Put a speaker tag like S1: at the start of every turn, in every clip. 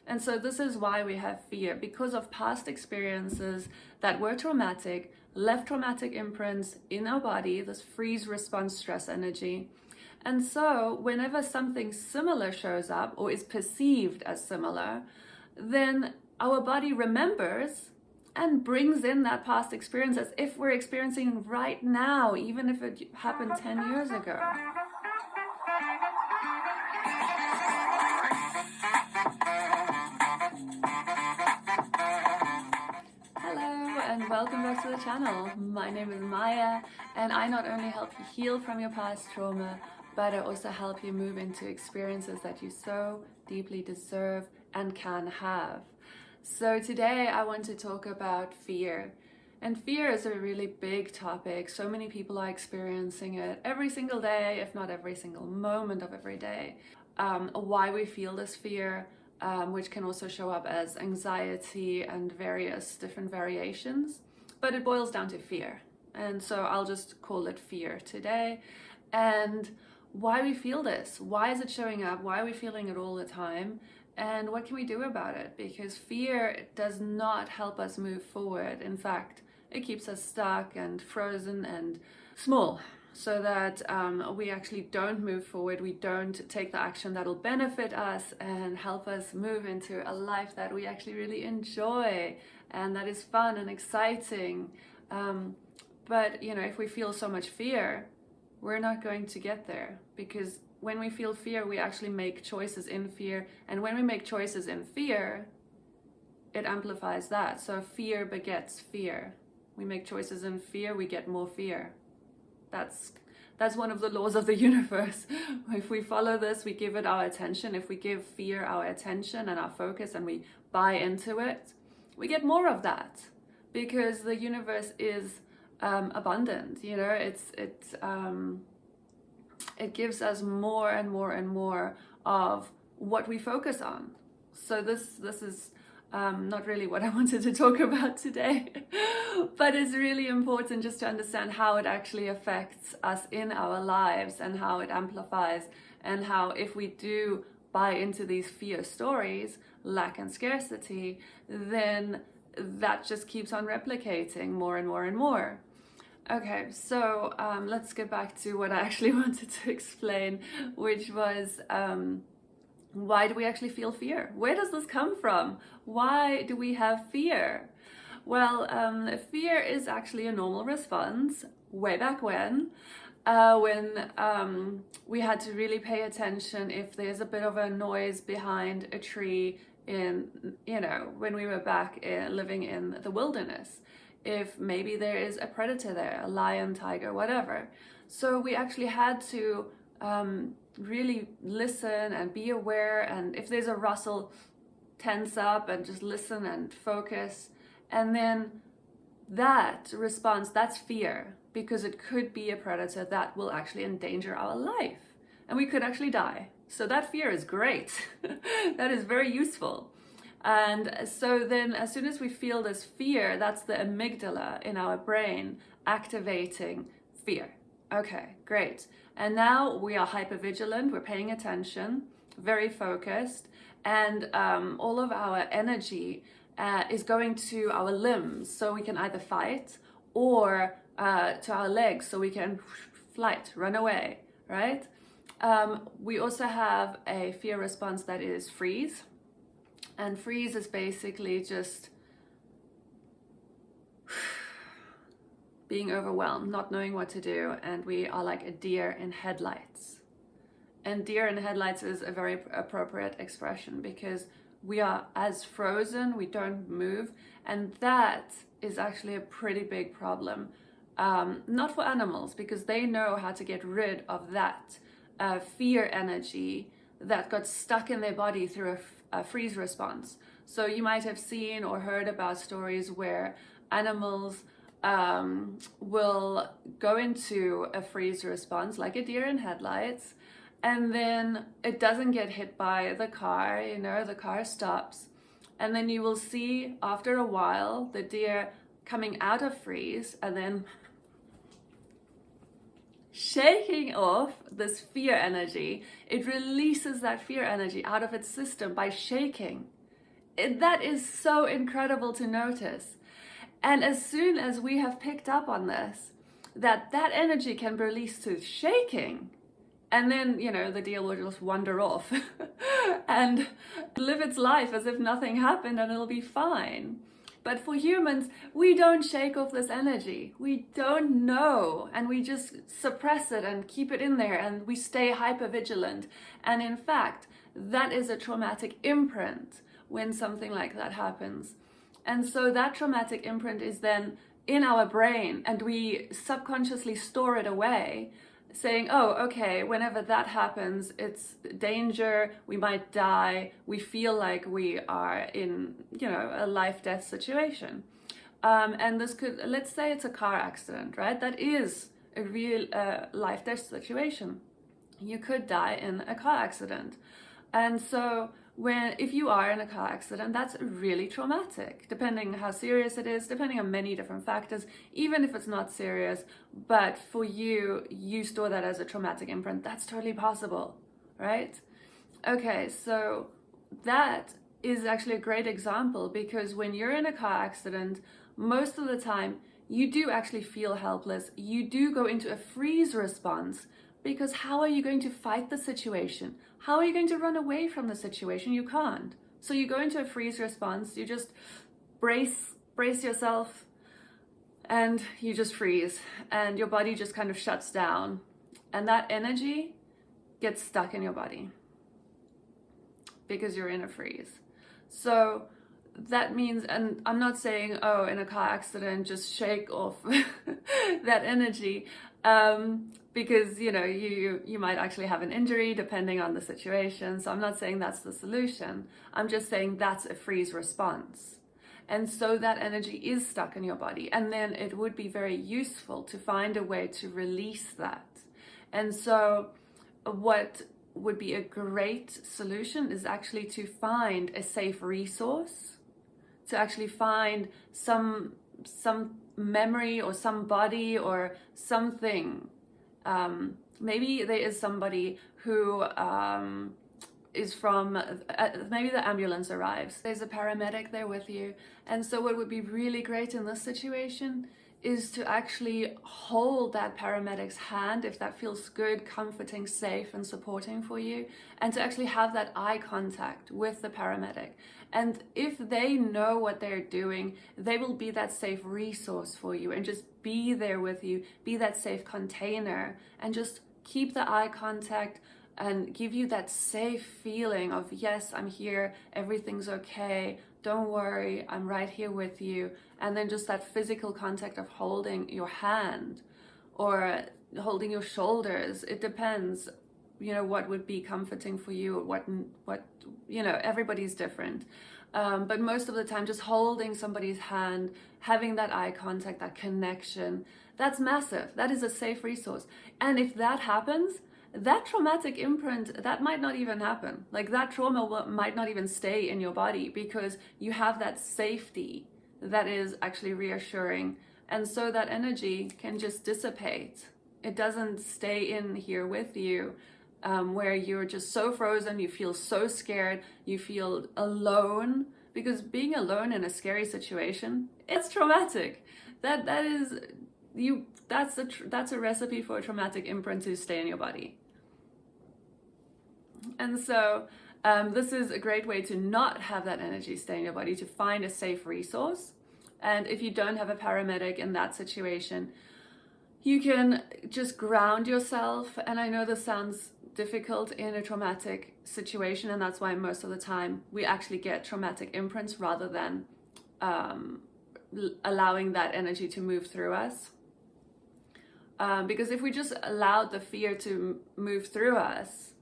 S1: And so this is why we have fear, because of past experiences that were traumatic, left traumatic imprints in our body, this freeze response stress energy. And so whenever something similar shows up or is perceived as similar, then our body remembers and brings in that past experience as if we're experiencing right now, even if it happened 10 years ago. Hello and welcome back to the channel. My name is Maya, and I not only help you heal from your past trauma, but I also help you move into experiences that you so deeply deserve and can have. So today I want to talk about fear. And fear is a really big topic. So many people are experiencing it every single day, if not every single moment of every day. Why we feel this fear, which can also show up as anxiety and various different variations. But it boils down to fear. And so I'll just call it fear today. And why we feel this, why is it showing up, why are we feeling it all the time, and what can we do about it? Because fear does not help us move forward. In fact, it keeps us stuck and frozen and small, so that we actually don't move forward, we don't take the action that'll benefit us and help us move into a life that we actually really enjoy and that is fun and exciting. But you know, if we feel so much fear, we're not going to get there, because when we feel fear, we actually make choices in fear. And when we make choices in fear, it amplifies that. So fear begets fear. We make choices in fear, we get more fear. That's one of the laws of the universe. If we follow this, we give it our attention. If we give fear our attention and our focus and we buy into it, we get more of that, because the universe is abundant. You know, it gives us more and more and more of what we focus on. So this is not really what I wanted to talk about today, but it's really important just to understand how it actually affects us in our lives and how it amplifies, and how if we do buy into these fear stories, lack and scarcity, then that just keeps on replicating more and more and more. Okay, so let's get back to what I actually wanted to explain, which was why do we actually feel fear? Where does this come from? Why do we have fear? Well, fear is actually a normal response way back when we had to really pay attention if there's a bit of a noise behind a tree in, you know, when we were back living in the wilderness. If maybe there is a predator there, a lion, tiger, whatever. So we actually had to really listen and be aware, and if there's a rustle, tense up and just listen and focus. And then that response, that's fear, because it could be a predator that will actually endanger our life and we could actually die. So that fear is great. That is very useful. And so then as soon as we feel this fear, that's the amygdala in our brain activating fear. Okay, great. And now we are hypervigilant, we're paying attention, very focused, and all of our energy is going to our limbs, so we can either fight, or to our legs, so we can flight, run away, right? We also have a fear response that is freeze. And freeze is basically just being overwhelmed, not knowing what to do, and we are like a deer in headlights. And deer in headlights is a very appropriate expression, because we are as frozen, we don't move, and that is actually a pretty big problem. Not for animals, because they know how to get rid of that fear energy that got stuck in their body through a freeze response. So you might have seen or heard about stories where animals will go into a freeze response, like a deer in headlights, and then it doesn't get hit by the car, you know, the car stops. And then you will see after a while the deer coming out of freeze and then shaking off this fear energy. It releases that fear energy out of its system by shaking. That is so incredible to notice. And as soon as we have picked up on this, that energy can be released to shaking, and then, you know, the deal will just wander off and live its life as if nothing happened and it'll be fine. But for humans, we don't shake off this energy. We don't know, and we just suppress it and keep it in there, and we stay hypervigilant. And in fact, that is a traumatic imprint when something like that happens. And so that traumatic imprint is then in our brain, and we subconsciously store it away, saying, oh, okay, whenever that happens, it's danger, we might die, we feel like we are in, you know, a life-death situation. And this could, let's say it's a car accident, right? That is a real life-death situation. You could die in a car accident. And so if you are in a car accident, that's really traumatic, depending how serious it is, depending on many different factors, even if it's not serious. But for you, you store that as a traumatic imprint. That's totally possible, right? Okay, so that is actually a great example, because when you're in a car accident, most of the time, you do actually feel helpless. You do go into a freeze response, because how are you going to fight the situation? How are you going to run away from the situation? You can't. So you go into a freeze response, you just brace yourself, and you just freeze, and your body just kind of shuts down, and that energy gets stuck in your body because you're in a freeze. So that means, and I'm not saying, oh, in a car accident, just shake off that energy, because, you know, you might actually have an injury depending on the situation. So I'm not saying that's the solution. I'm just saying that's a freeze response. And so that energy is stuck in your body. And then it would be very useful to find a way to release that. And so what would be a great solution is actually to find a safe resource, to actually find some memory or somebody or something. Maybe there is somebody who is from, maybe the ambulance arrives. There's a paramedic there with you. And so what would be really great in this situation is to actually hold that paramedic's hand, if that feels good, comforting, safe, and supporting for you, and to actually have that eye contact with the paramedic. And if they know what they're doing, they will be that safe resource for you and just be there with you, be that safe container, and just keep the eye contact and give you that safe feeling of, yes, I'm here, everything's okay, don't worry, I'm right here with you. And then just that physical contact of holding your hand or holding your shoulders. It depends, you know, what would be comforting for you, what you know, everybody's different. But most of the time, just holding somebody's hand, having that eye contact, that connection, that's massive. That is a safe resource. And if that happens, that traumatic imprint, that might not even happen. Like that trauma might not even stay in your body, because you have that safety that is actually reassuring. And so that energy can just dissipate. It doesn't stay in here with you, where you're just so frozen, you feel so scared, you feel alone, because being alone in a scary situation, it's traumatic. That's a recipe for a traumatic imprint to stay in your body. And so this is a great way to not have that energy stay in your body, to find a safe resource. And if you don't have a paramedic in that situation, you can just ground yourself. And I know this sounds difficult in a traumatic situation, and that's why most of the time we actually get traumatic imprints rather than allowing that energy to move through us. Because if we just allowed the fear to move through us,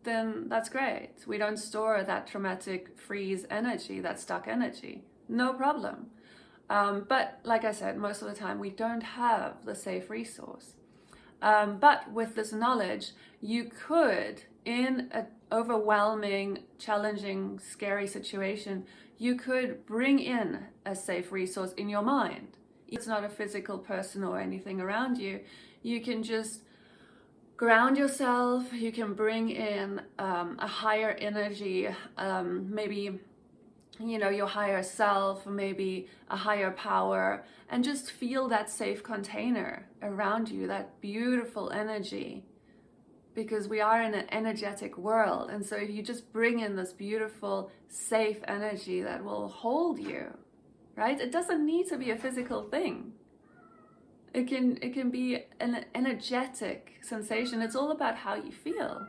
S1: then that's great. We don't store that traumatic freeze energy, that stuck energy, no problem. But like I said, most of the time we don't have the safe resource. But with this knowledge, you could, in an overwhelming, challenging, scary situation, you could bring in a safe resource in your mind. It's not a physical person or anything around you. You can just ground yourself. You can bring in a higher energy, maybe you know, your higher self, maybe a higher power, and just feel that safe container around you, that beautiful energy. Because we are in an energetic world, and so if you just bring in this beautiful, safe energy that will hold you, right? It doesn't need to be a physical thing. It can be an energetic sensation. It's all about how you feel.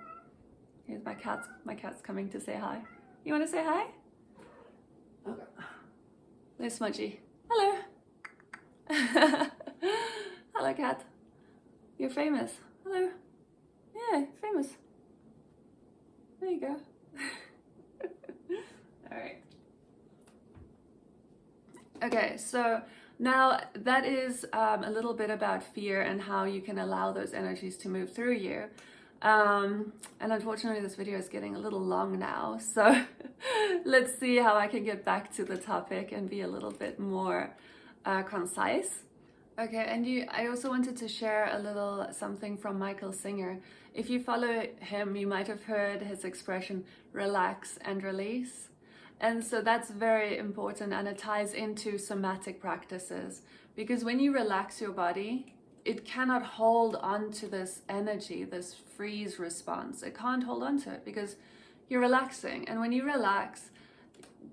S1: Here's my cat. My cat's coming to say hi. You want to say hi? Okay. There's Smudgy. Hello. Hello, cat. You're famous. Hello. Yeah, famous. There you go. All right. Okay, so now that is a little bit about fear and how you can allow those energies to move through you. And unfortunately this video is getting a little long now, so let's see how I can get back to the topic and be a little bit more concise. Okay, and I also wanted to share a little something from Michael Singer. If you follow him, you might have heard his expression, relax and release. And so that's very important, and it ties into somatic practices, because when you relax your body, it cannot hold on to this energy, this freeze response. It can't hold on to it because you're relaxing. And when you relax,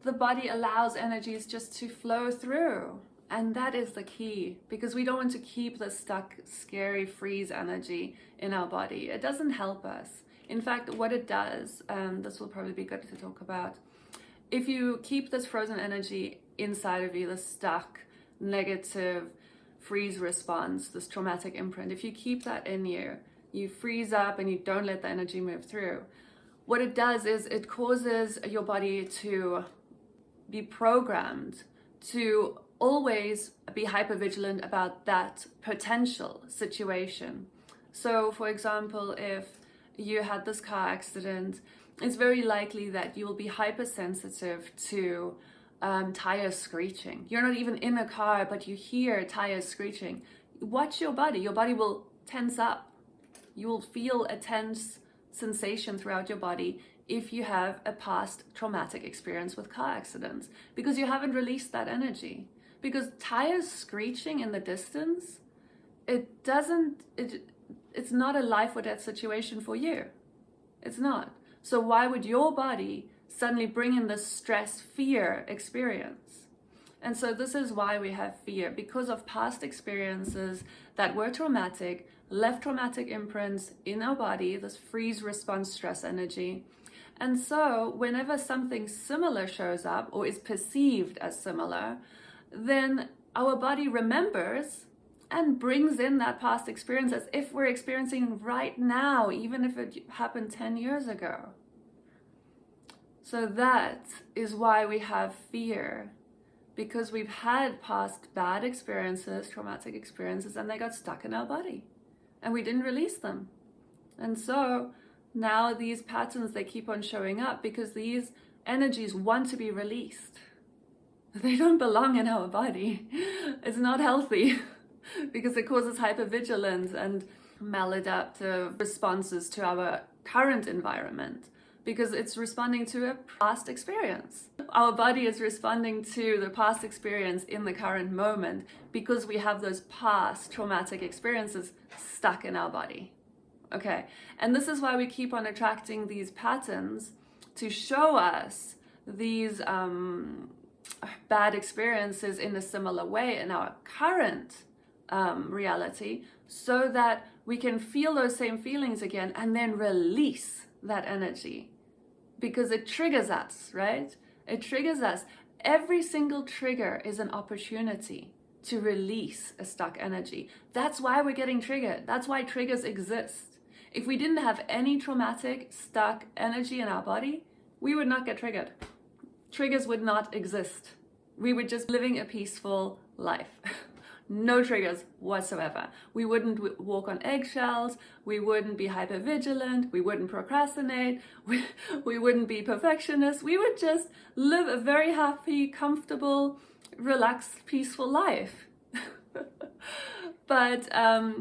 S1: the body allows energies just to flow through. And that is the key, because we don't want to keep the stuck, scary freeze energy in our body. It doesn't help us. In fact, what it does, and this will probably be good to talk about, if you keep this frozen energy inside of you, the stuck, negative freeze response, this traumatic imprint, if you keep that in you, you freeze up and you don't let the energy move through. What it does is it causes your body to be programmed to always be hypervigilant about that potential situation. So for example, if you had this car accident, it's very likely that you will be hypersensitive to tires screeching. You're not even in a car, but you hear tires screeching. Watch your body. Your body will tense up. You will feel a tense sensation throughout your body if you have a past traumatic experience with car accidents, because you haven't released that energy. Because tires screeching in the distance, it's not a life or death situation for you. It's not. So why would your body suddenly bring in this stress, fear experience? And so this is why we have fear, because of past experiences that were traumatic, left traumatic imprints in our body, this freeze response stress energy. And so whenever something similar shows up or is perceived as similar, then our body remembers and brings in that past experience as if we're experiencing right now, even if it happened 10 years ago. So that is why we have fear, because we've had past bad experiences, traumatic experiences, and they got stuck in our body and we didn't release them. And so now these patterns, they keep on showing up because these energies want to be released. They don't belong in our body. It's not healthy because it causes hypervigilance and maladaptive responses to our current environment, because it's responding to a past experience. Our body is responding to the past experience in the current moment because we have those past traumatic experiences stuck in our body. Okay, and this is why we keep on attracting these patterns to show us these bad experiences in a similar way in our current reality, so that we can feel those same feelings again and then release that energy, because it triggers us, right? It triggers us. Every single trigger is an opportunity to release a stuck energy. That's why we're getting triggered. That's why triggers exist. If we didn't have any traumatic stuck energy in our body, we would not get triggered. Triggers would not exist. We would just living a peaceful life. No triggers whatsoever. We wouldn't walk on eggshells. We wouldn't be hypervigilant. We wouldn't procrastinate. We wouldn't be perfectionists. We would just live a very happy, comfortable, relaxed, peaceful life. But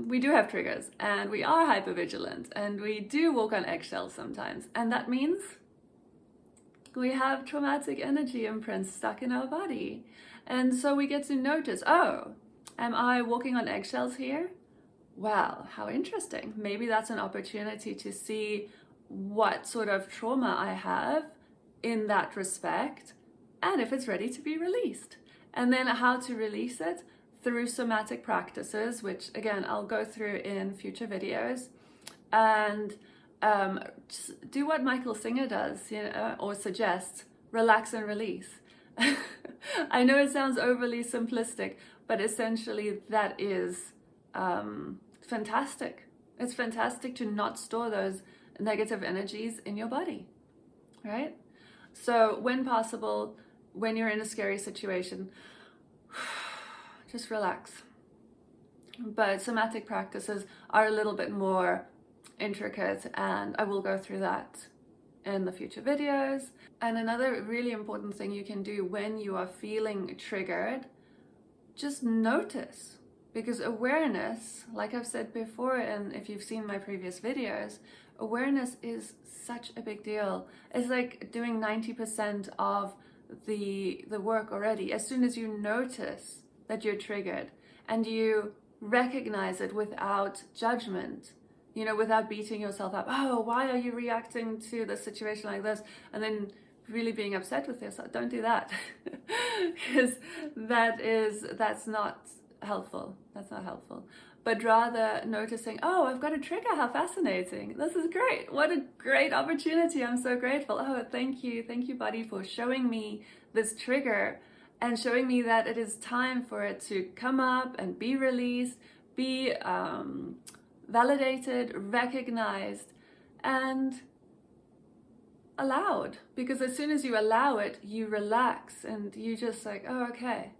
S1: we do have triggers, and we are hypervigilant, and we do walk on eggshells sometimes. And that means We have traumatic energy imprints stuck in our body. And so we get to notice, oh, am I walking on eggshells here? Well, how interesting. Maybe that's an opportunity to see what sort of trauma I have in that respect, and if it's ready to be released. And then how to release it through somatic practices, which again, I'll go through in future videos. And do what Michael Singer does, you know, or suggests, relax and release. I know it sounds overly simplistic, but essentially that is fantastic. It's fantastic to not store those negative energies in your body, right? So when possible, when you're in a scary situation, just relax. But somatic practices are a little bit more intricate, and I will go through that in the future videos. And another really important thing you can do when you are feeling triggered, just notice. Because awareness, like I've said before, and if you've seen my previous videos, awareness is such a big deal. It's like doing 90% of the work already. As soon as you notice that you're triggered and you recognize it without judgment, you know, without beating yourself up. Oh, why are you reacting to the situation like this? And then really being upset with yourself. Don't do that. Because that's not helpful. That's not helpful. But rather noticing, oh, I've got a trigger. How fascinating. This is great. What a great opportunity. I'm so grateful. Oh, thank you. Thank you, buddy, for showing me this trigger and showing me that it is time for it to come up and be released, be validated, recognized, and allowed. Because as soon as you allow it, you relax and you just like, oh, okay.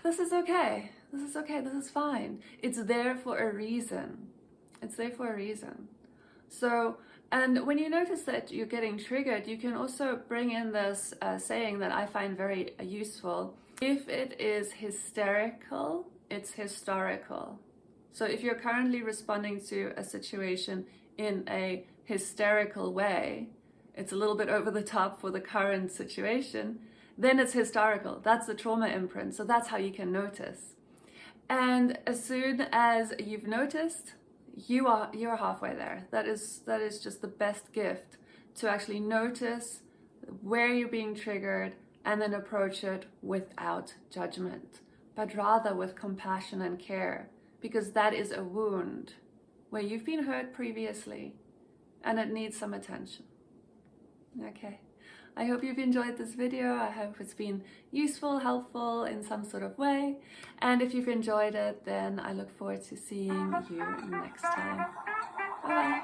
S1: This is okay. This is okay. This is fine. It's there for a reason. It's there for a reason. So, and when you notice that you're getting triggered, you can also bring in this saying that I find very useful. If it is hysterical, it's historical. So if you're currently responding to a situation in a hysterical way, it's a little bit over the top for the current situation, then it's historical. That's the trauma imprint. So that's how you can notice. And as soon as you've noticed, you're halfway there. That is just the best gift, to actually notice where you're being triggered and then approach it without judgment, but rather with compassion and care, because that is a wound where you've been hurt previously and it needs some attention. Okay. I hope you've enjoyed this video. I hope it's been useful, helpful in some sort of way. And if you've enjoyed it, then I look forward to seeing you next time. Bye-bye.